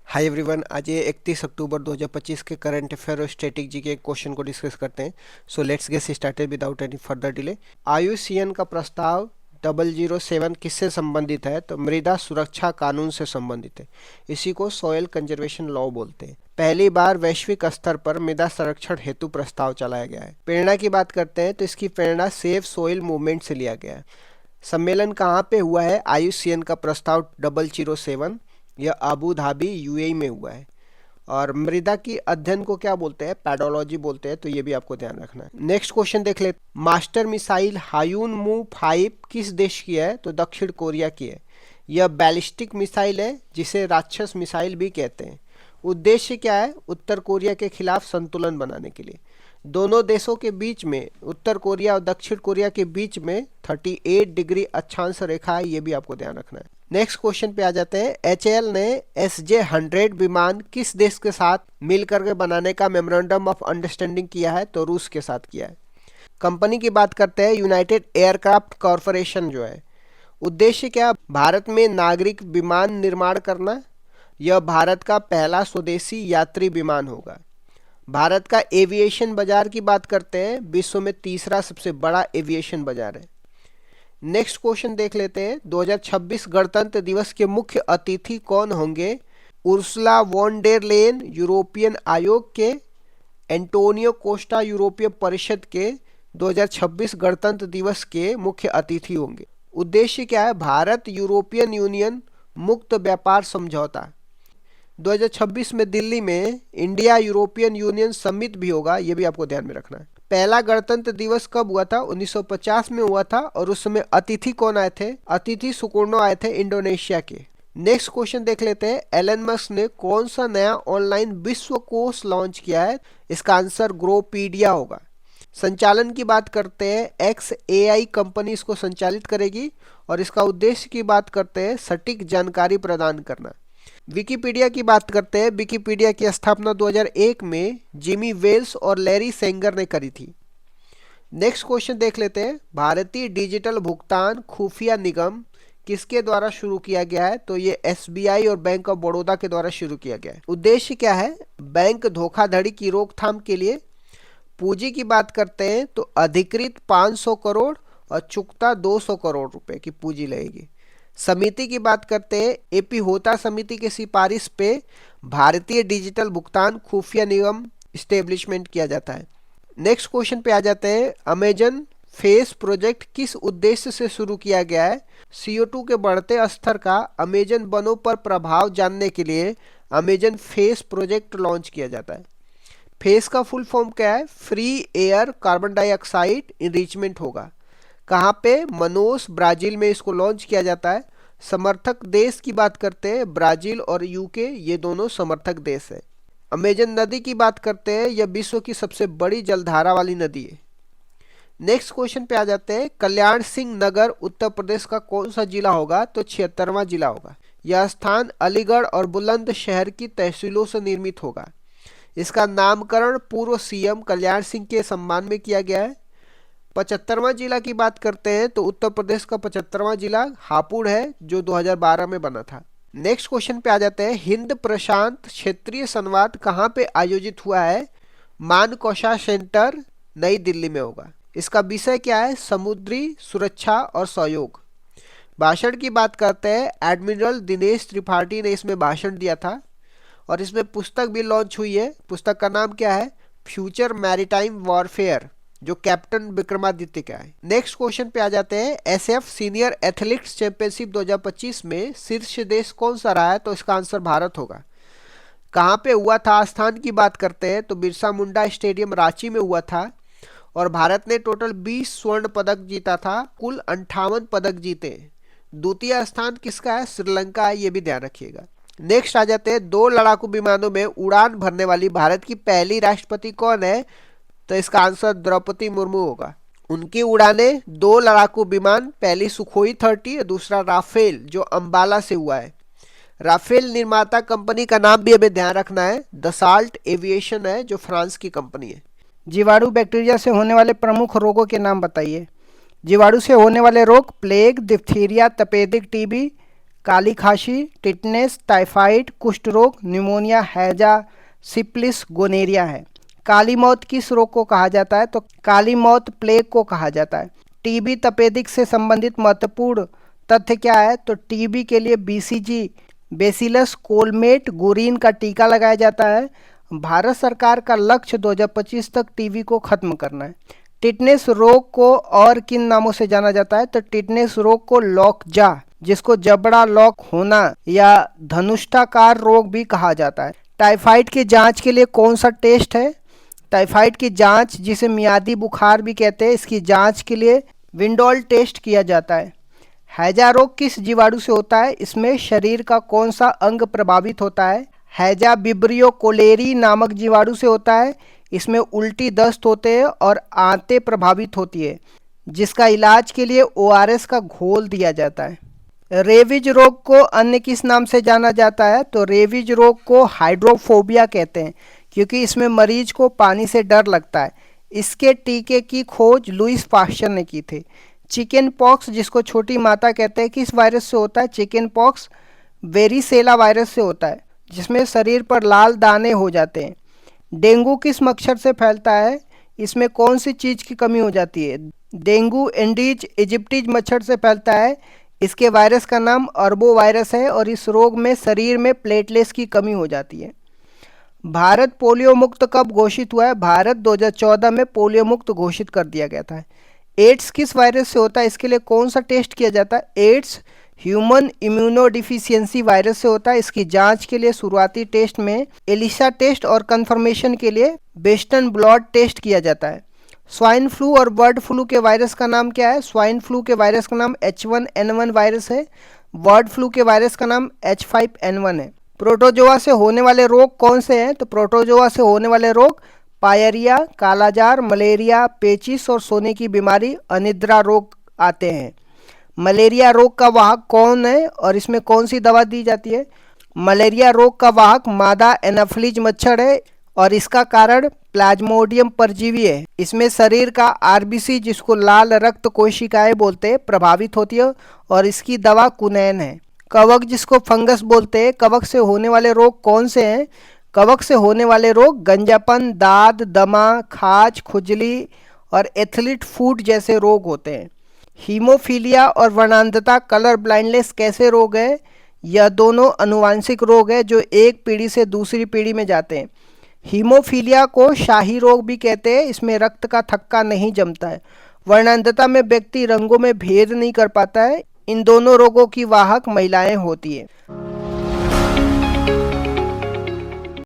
Hi everyone, आज ये 31 अक्टूबर 2025 के करंट अफेयर और स्ट्रेटेजी के एक क्वेश्चन को डिस्कस करते हैं। So let's get started without any further delay. IUCN का प्रस्ताव 007 किससे संबंधित है? तो मृदा सुरक्षा कानून से संबंधित है। इसी को सॉइल कंजर्वेशन लॉ बोलते हैं। पहली बार वैश्विक स्तर पर मृदा संरक्षण हेतु प्रस्ताव चलाया गया है। प्रेरणा की बात करते हैं तो इसकी प्रेरणा सेव सोइल मूवमेंट से लिया गया है। सम्मेलन कहाँ पे हुआ है? आईयूसीएन का प्रस्ताव 007 यह अबू धाबी यूएई में हुआ है। और मृदा की अध्ययन को क्या बोलते हैं? पैडोलॉजी बोलते हैं, तो ये भी आपको ध्यान रखना है। नेक्स्ट क्वेश्चन देख ले। मास्टर मिसाइल हायून मू 5 किस देश की है? तो दक्षिण कोरिया की है। यह बैलिस्टिक मिसाइल है जिसे राक्षस मिसाइल भी कहते हैं। उद्देश्य क्या है? उत्तर कोरिया के खिलाफ संतुलन बनाने के लिए। दोनों देशों के बीच में, उत्तर कोरिया और दक्षिण कोरिया के बीच में 38 डिग्री अक्षांश रेखा है, ये भी आपको ध्यान रखना है। नेक्स्ट क्वेश्चन पे आ जाते हैं। एचएएल ने SJ-100 विमान किस देश के साथ मिलकर के बनाने का मेमोरेंडम ऑफ अंडरस्टैंडिंग किया है? तो रूस के साथ किया है। कंपनी की बात करते हैं। यूनाइटेड एयरक्राफ्ट कॉरपोरेशन जो है, उद्देश्य क्या? भारत में नागरिक विमान निर्माण करना। यह भारत का पहला स्वदेशी यात्री विमान होगा। भारत का एविएशन बाजार की बात करते हैं। विश्व में तीसरा सबसे बड़ा एविएशन बाजार है। नेक्स्ट क्वेश्चन देख लेते हैं। 2026 गणतंत्र दिवस के मुख्य अतिथि कौन होंगे? Ursula von der Leyen European आयोग के, एंटोनियो कोस्टा यूरोपीय परिषद के 2026 गणतंत्र दिवस के मुख्य अतिथि होंगे। उद्देश्य क्या है? भारत यूरोपियन यूनियन मुक्त व्यापार समझौता। 2026 में दिल्ली में इंडिया यूरोपियन यूनियन समिट भी होगा, ये भी आपको ध्यान में रखना है। पहला गणतंत्र दिवस कब हुआ था? 1950 में हुआ था। और उस समय अतिथि कौन आए थे? अतिथि सुकुर्नो आए थे इंडोनेशिया के। नेक्स्ट क्वेश्चन देख लेते हैं। एलन मस्क ने कौन सा नया ऑनलाइन विश्वकोश लॉन्च किया है? इसका आंसर ग्रोपीडिया होगा। संचालन की बात करते हैं। XAI कंपनी इसको संचालित करेगी और इसका उद्देश्य की बात करते हैं सटीक जानकारी प्रदान करना। विकिपीडिया की बात करते हैं। विकिपीडिया की स्थापना 2001 में जिमी वेल्स और लैरी सेंगर ने करी थी। नेक्स्ट क्वेश्चन देख लेते हैं। भारतीय डिजिटल भुगतान खुफिया निगम किसके द्वारा शुरू किया गया है? तो ये SBI और बैंक ऑफ बड़ौदा के द्वारा शुरू किया गया है। उद्देश्य क्या है? बैंक धोखाधड़ी की रोकथाम के लिए। पूंजी की बात करते हैं तो अधिकृत 500 करोड़ और चुकता 200 करोड़ रुपए की पूंजी लगेगी। समिति की बात करते हैं। AP होता समिति की सिफारिश पे भारतीय डिजिटल भुगतान खुफिया निगम स्टेब्लिशमेंट किया जाता है। नेक्स्ट क्वेश्चन पे आ जाते हैं। अमेजन फेस प्रोजेक्ट किस उद्देश्य से शुरू किया गया है? CO2 के बढ़ते स्तर का अमेजन वनों पर प्रभाव जानने के लिए अमेजन फेस प्रोजेक्ट लॉन्च किया जाता है। फेस का फुल फॉर्म क्या है? Free air carbon dioxide enrichment होगा। कहाँ पे? मनोस, ब्राजील में इसको लॉन्च किया जाता है। समर्थक देश की बात करते हैं। ब्राजील और UK ये दोनों समर्थक देश है। अमेजन नदी की बात करते हैं। यह विश्व की सबसे बड़ी जलधारा वाली नदी है। नेक्स्ट क्वेश्चन पे आ जाते हैं। कल्याण सिंह नगर उत्तर प्रदेश का कौन सा जिला होगा? तो 76वां जिला होगा। यह स्थान अलीगढ़ और बुलंदशहर की तहसीलों से निर्मित होगा। इसका नामकरण पूर्व CM कल्याण सिंह के सम्मान में किया गया है। 75वां जिला की बात करते हैं तो उत्तर प्रदेश का 75वां जिला हापुड़ है, जो 2012 में बना था। नेक्स्ट क्वेश्चन पे आ जाते हैं। हिंद प्रशांत क्षेत्रीय संवाद कहाँ पे आयोजित हुआ है? मानकोशा सेंटर, नई दिल्ली में होगा। इसका विषय क्या है? समुद्री सुरक्षा और सहयोग। भाषण की बात करते हैं। एडमिरल दिनेश त्रिपाठी ने इसमें भाषण दिया था। और इसमें पुस्तक भी लॉन्च हुई है। पुस्तक का नाम क्या है? फ्यूचर मैरीटाइम वॉरफेयर, जो कैप्टन विक्रमादित्य का है। नेक्स्ट क्वेश्चन पे आ जाते हैं। SF सीनियर एथलेटिक्स चैंपियनशिप 2025 में शीर्ष देश कौन सा रहा है? तो इसका आंसर भारत होगा। कहाँ पे हुआ था? स्थान की बात करते हैं तो बिरसा मुंडा स्टेडियम रांची में हुआ था। और भारत ने टोटल 20 स्वर्ण पदक जीता था, कुल 58 पदक जीते। द्वितीय स्थान किसका है? श्रीलंका है, ये भी ध्यान रखिएगा। नेक्स्ट आ जाते हैं। 2 लड़ाकू विमानों में उड़ान भरने वाली भारत की पहली राष्ट्रपति कौन है? तो इसका आंसर द्रौपदी मुर्मू होगा। उनकी उड़ाने 2 लड़ाकू विमान, पहली सुखोई 30 और दूसरा राफेल, जो अंबाला से हुआ है। राफेल निर्माता कंपनी का नाम भी हमें ध्यान रखना है। दसाल्ट एविएशन है, जो फ्रांस की कंपनी है। जीवाणु बैक्टीरिया से होने वाले प्रमुख रोगों के नाम बताइए। जीवाणु से होने वाले रोग प्लेग, डिप्थीरिया, तपेदिक TB, काली खांसी, टिटनेस, टाइफाइड, कुष्ठ रोग, निमोनिया, हैजा, सिप्लिस, गोनेरिया है। काली मौत किस रोग को कहा जाता है? तो काली मौत प्लेग को कहा जाता है। टीबी तपेदिक से संबंधित महत्वपूर्ण तथ्य क्या है? तो टीबी के लिए बीसीजी बेसिलस कोलमेट गुरीन का टीका लगाया जाता है। भारत सरकार का लक्ष्य 2025 तक टीबी को खत्म करना है। टिटनेस रोग को और किन नामों से जाना जाता है? तो टिटनेस रोग को लॉकजा, जिसको जबड़ा लॉक होना या धनुष्टाकार रोग भी कहा जाता है। टाइफाइड की जांच के लिए कौन सा टेस्ट है? टाइफाइड की जांच, जिसे मियादी बुखार भी कहते हैं, इसकी जांच के लिए विंडोल टेस्ट किया जाता है। हैजा रोग किस जीवाणु से होता है? इसमें शरीर का कौन सा अंग प्रभावित होता है? हैजा विब्रियो कोलेरी नामक जीवाणु से होता है। इसमें उल्टी, दस्त होते हैं और आंतें प्रभावित होती है, जिसका इलाज के लिए ओआरएस का घोल दिया जाता है। रेबीज रोग को अन्य किस नाम से जाना जाता है? तो रेबीज रोग को हाइड्रोफोबिया कहते हैं, क्योंकि इसमें मरीज को पानी से डर लगता है। इसके टीके की खोज लुईस पास्चर ने की थी। चिकन पॉक्स, जिसको छोटी माता कहते हैं, किस वायरस से होता है? चिकन पॉक्स वेरिसेला वायरस से होता है, जिसमें शरीर पर लाल दाने हो जाते हैं। डेंगू किस मच्छर से फैलता है? इसमें कौन सी चीज़ की कमी हो जाती है? डेंगू एंडीज इजिप्टीज मच्छर से फैलता है। इसके वायरस का नाम अर्बो वायरस है और इस रोग में शरीर में प्लेटलेट्स की कमी हो जाती है। भारत पोलियो मुक्त कब घोषित हुआ है? भारत 2014 में पोलियो मुक्त घोषित कर दिया गया था। एड्स किस वायरस से होता है? इसके लिए कौन सा टेस्ट किया जाता है? एड्स ह्यूमन इम्यूनोडिफिशियंसी वायरस से होता है। इसकी जांच के लिए शुरुआती टेस्ट में एलिसा टेस्ट और कंफर्मेशन के लिए वेस्टर्न ब्लॉट टेस्ट किया जाता है। स्वाइन फ्लू और बर्ड फ्लू के वायरस का नाम क्या है? स्वाइन फ्लू के वायरस का नाम H1N1 वायरस है। बर्ड फ्लू के वायरस का नाम H5N1 है। प्रोटोजोआ से होने वाले रोग कौन से हैं? तो प्रोटोजोआ से होने वाले रोग पायरिया, कालाजार, मलेरिया, पेचिस और सोने की बीमारी, अनिद्रा रोग आते हैं। मलेरिया रोग का वाहक कौन है और इसमें कौन सी दवा दी जाती है? मलेरिया रोग का वाहक मादा एनाफिलीज मच्छर है और इसका कारण प्लाज्मोडियम परजीवी है। इसमें शरीर का आरबीसी, जिसको लाल रक्त कोशिकाएं बोलते हैं, प्रभावित होती है और इसकी दवा कुनैन है। कवक, जिसको फंगस बोलते हैं, कवक से होने वाले रोग कौन से हैं? कवक से होने वाले रोग गंजापन, दाद, दमा, खाज, खुजली और एथलीट फूट जैसे रोग होते हैं। हीमोफीलिया और वर्णांधता, कलर ब्लाइंडनेस कैसे रोग है? यह दोनों अनुवांशिक रोग है जो एक पीढ़ी से दूसरी पीढ़ी में जाते हैं। हीमोफीलिया को शाही रोग भी कहते हैं। इसमें रक्त का थक्का नहीं जमता है। वर्णांधता में व्यक्ति रंगों में भेद नहीं कर पाता है। इन दोनों रोगों की वाहक महिलाएं होती है।